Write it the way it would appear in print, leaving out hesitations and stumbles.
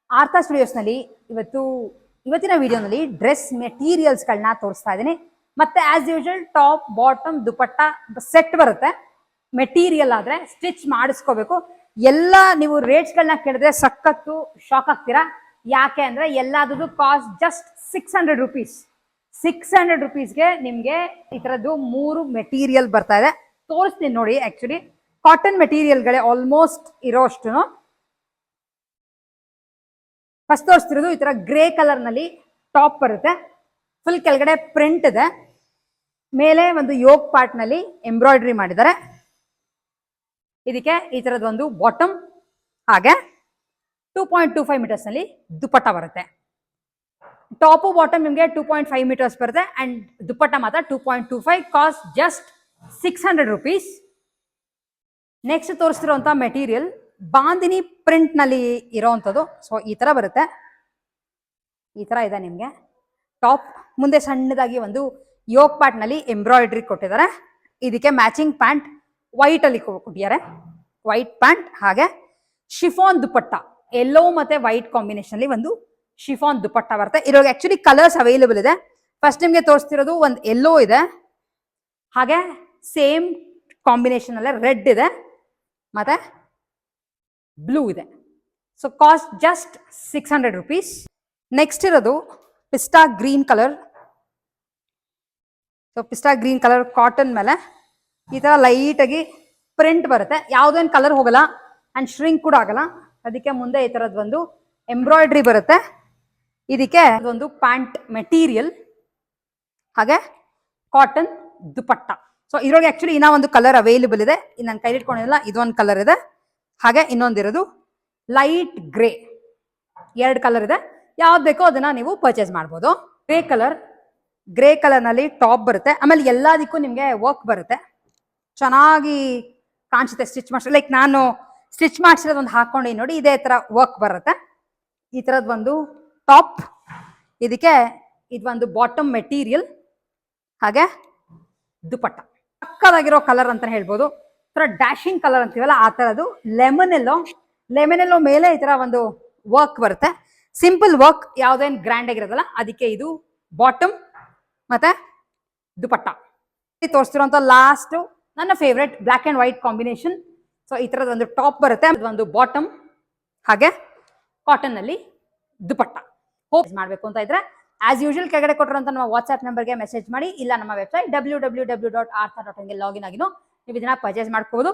ಆರ್ತಾ ಸ್ಟುಡಿಯೋಸ್ನಲ್ಲಿ ಇವತ್ತಿನ ವಿಡಿಯೋನಲ್ಲಿ ಡ್ರೆಸ್ ಮೆಟೀರಿಯಲ್ಸ್ಗಳನ್ನ ತೋರಿಸ್ತಾ ಇದ್ದೀನಿ. ಮತ್ತೆ as usual top bottom dupatta set ಬರುತ್ತೆ. ಮೆಟೀರಿಯಲ್ ಆದರೆ ಸ್ಟಿಚ್ ಮಾಡಿಸ್ಕೋಬೇಕು. ಎಲ್ಲ ನೀವು ರೇಟ್ಸ್ಗಳನ್ನ ಕೇಳಿದ್ರೆ ಸಖತ್ತು ಶಾಕ್ ಆಗ್ತೀರಾ. ಯಾಕೆ ಅಂದರೆ ಎಲ್ಲಾದ್ರದ್ದು ಕಾಸ್ಟ್ ಜಸ್ಟ್ 600 rupees. 600 rupeesಗೆ ನಿಮಗೆ ಈ ಥರದ್ದು 3 ಮೆಟೀರಿಯಲ್ ಬರ್ತಾ ಇದೆ. ತೋರಿಸ್ತೀನಿ ನೋಡಿ. ಆ್ಯಕ್ಚುಲಿ ಕಾಟನ್ ಮೆಟೀರಿಯಲ್ಗಳೇ ಆಲ್ಮೋಸ್ಟ್ ಇರೋಷ್ಟು. ಫಸ್ಟ್ ತೋರಿಸ್ತಿರೋದು ಈ ತರ ಗ್ರೇ ಕಲರ್ ನಲ್ಲಿ ಟಾಪ್ ಬರುತ್ತೆ. ಫುಲ್ ಕೆಳಗಡೆ ಪ್ರಿಂಟ್ ಇದೆ, ಮೇಲೆ ಒಂದು ಯೋಗ್ ಪಾರ್ಟ್ ನಲ್ಲಿ ಎಂಬ್ರಾಯ್ಡ್ರಿ ಮಾಡಿದ್ದಾರೆ. ಇದಕ್ಕೆ ಈ ತರದ ಒಂದು ಬಾಟಮ್, ಹಾಗೆ 2.25 meters ನಲ್ಲಿ ದುಪಟ್ಟ ಬರುತ್ತೆ. ಟಾಪು ಬಾಟಮ್ ನಿಮಗೆ 2.5 meters ಬರುತ್ತೆ ಅಂಡ್ ದುಪಟ್ಟ ಮಾತ್ರ 2.25. Cost just 600 rupees. ನೆಕ್ಸ್ಟ್ ತೋರಿಸ್ತಿರೋಂಥ ಮೆಟೀರಿಯಲ್ ಬಾಂದಿನಿ ಪ್ರಿಂಟ್ ನಲ್ಲಿ ಇರೋವಂಥದ್ದು. ಸೊ ಈ ತರ ಬರುತ್ತೆ. ಈ ತರ ಇದೆ ನಿಮಗೆ ಟಾಪ್. ಮುಂದೆ ಸಣ್ಣದಾಗಿ ಒಂದು ಯೋಗ್ ಪಾರ್ಟ್ ನಲ್ಲಿ ಎಂಬ್ರಾಯ್ಡ್ರಿ ಕೊಟ್ಟಿದ್ದಾರೆ. ಇದಕ್ಕೆ ಮ್ಯಾಚಿಂಗ್ ಪ್ಯಾಂಟ್ ವೈಟ್ ಅಲ್ಲಿ ಕೊಟ್ಟಿದ್ದಾರೆ, ವೈಟ್ ಪ್ಯಾಂಟ್. ಹಾಗೆ ಶಿಫಾನ್ ದುಪಟ್ಟ, ಯೆಲ್ಲೋ ಮತ್ತೆ ವೈಟ್ ಕಾಂಬಿನೇಷನ್ ಅಲ್ಲಿ ಒಂದು ಶಿಫಾನ್ ದುಪಟ್ಟ ಬರುತ್ತೆ. ಇದ್ರೊಳಗೆ ಆಕ್ಚುಲಿ ಕಲರ್ಸ್ ಅವೈಲೇಬಲ್ ಇದೆ. ಫಸ್ಟ್ ನಿಮಗೆ ತೋರಿಸ್ತಿರೋದು ಒಂದು ಯೆಲ್ಲೋ ಇದೆ, ಹಾಗೆ ಸೇಮ್ ಕಾಂಬಿನೇಷನ್ ಅಲ್ಲೇ ರೆಡ್ ಇದೆ, ಮತ್ತೆ ಬ್ಲೂ ಇದೆ. So cost just 600 rupees. Next ಇರೋದು pista green colour. So pista green colour cotton ಮೇಲೆ ಈ ತರ ಲೈಟ್ ಆಗಿ ಪ್ರಿಂಟ್ ಬರುತ್ತೆ. ಯಾವುದೇನು ಕಲರ್ ಹೋಗಲ್ಲ ಅಂಡ್ ಶ್ರಿಂಕ್ ಕೂಡ ಆಗಲ್ಲ. ಅದಕ್ಕೆ ಮುಂದೆ ಈ ತರದ್ ಒಂದು ಎಂಬ್ರಾಯ್ಡ್ರಿ ಬರುತ್ತೆ. ಇದಕ್ಕೆ ಒಂದು ಪ್ಯಾಂಟ್ ಮೆಟೀರಿಯಲ್, ಹಾಗೆ ಕಾಟನ್ ದುಪಟ್ಟ. ಸೊ ಇದ್ರೊಳಗೆ ಆಕ್ಚುಲಿ ಇನ್ನೂ ಒಂದು ಕಲರ್ ಅವೈಲೇಬಲ್ ಇದೆ. ನನ್ನ ಕೈಲಿ ಇಟ್ಕೊಂಡಿಲ್ಲ, ಇದೊಂದು ಕಲರ್ ಇದೆ, ಹಾಗೆ ಇನ್ನೊಂದಿರೋದು ಲೈಟ್ ಗ್ರೇ. 2 ಕಲರ್ ಇದೆ. ಯಾವ್ದು ಬೇಕೋ ಅದನ್ನ ನೀವು ಪರ್ಚೇಸ್ ಮಾಡ್ಬೋದು. ಗ್ರೇ ಕಲರ್ ನಲ್ಲಿ ಟಾಪ್ ಬರುತ್ತೆ. ಆಮೇಲೆ ಎಲ್ಲದಕ್ಕೂ ನಿಮಗೆ ವರ್ಕ್ ಬರುತ್ತೆ, ಚೆನ್ನಾಗಿ ಕಾಣಿಸುತ್ತೆ ಸ್ಟಿಚ್ ಮಾಡಿಸಿ. ಲೈಕ್ ನಾನು ಸ್ಟಿಚ್ ಮಾಡಿಸಿರೋದು ಒಂದು ಹಾಕೊಂಡು ನೋಡಿ, ಇದೇ ತರ ವರ್ಕ್ ಬರುತ್ತೆ. ಈ ತರದ್ ಒಂದು ಟಾಪ್, ಇದಕ್ಕೆ ಇದೊಂದು ಬಾಟಮ್ ಮೆಟೀರಿಯಲ್, ಹಾಗೆ ದುಪಟ್ಟ. ಪಕ್ಕದಾಗಿರೋ ಕಲರ್ ಅಂತ ಹೇಳ್ಬೋದು. ಡ್ಯಾಶಿಂಗ್ ಕಲರ್ ಅಂತೀವಲ್ಲ ಆ ತರದ್ದು ಲೆಮನ್ ಎಲ್ಲೋ ಮೇಲೆ ಈ ತರ ಒಂದು ವರ್ಕ್ ಬರುತ್ತೆ. ಸಿಂಪಲ್ ವರ್ಕ್, ಯಾವ್ದೇನು ಗ್ರ್ಯಾಂಡ್ ಆಗಿರೋದಲ್ಲ. ಅದಕ್ಕೆ ಇದು ಬಾಟಮ್ ಮತ್ತೆ ದುಪಟ್ಟ. ತೋರಿಸ್ತಿರೋಂಥ ಲಾಸ್ಟ್ ನನ್ನ favourite black and white combination. So ಈ ತರದ ಒಂದು ಟಾಪ್ ಬರುತ್ತೆ, ಒಂದು ಬಾಟಮ್, ಹಾಗೆ ಕಾಟನ್ ನಲ್ಲಿ ದುಪಟ್ಟ. ಹೋಪ್ ಮಾಡಬೇಕು ಅಂತ ಇದ್ರೆ ಆಸ್ ಯೂಶುವಲ್ ಕೆಳಗಡೆ ಕೊಟ್ಟಿರೋಂಥ ನಮ್ಮ ವಾಟ್ಸ್ಆಪ್ ನಂಬರ್ಗೆ ಮೆಸೇಜ್ ಮಾಡಿ, ಇಲ್ಲ ನಮ್ಮ ವೆಬ್ಸೈಟ್ www.artha.in ಗೆ ಲಾಗಿನ್ ಆಗಿನೋ ನೀವು ಇದನ್ನ ಪರ್ಚೇಸ್ ಮಾಡ್ಕೋಬಹುದು.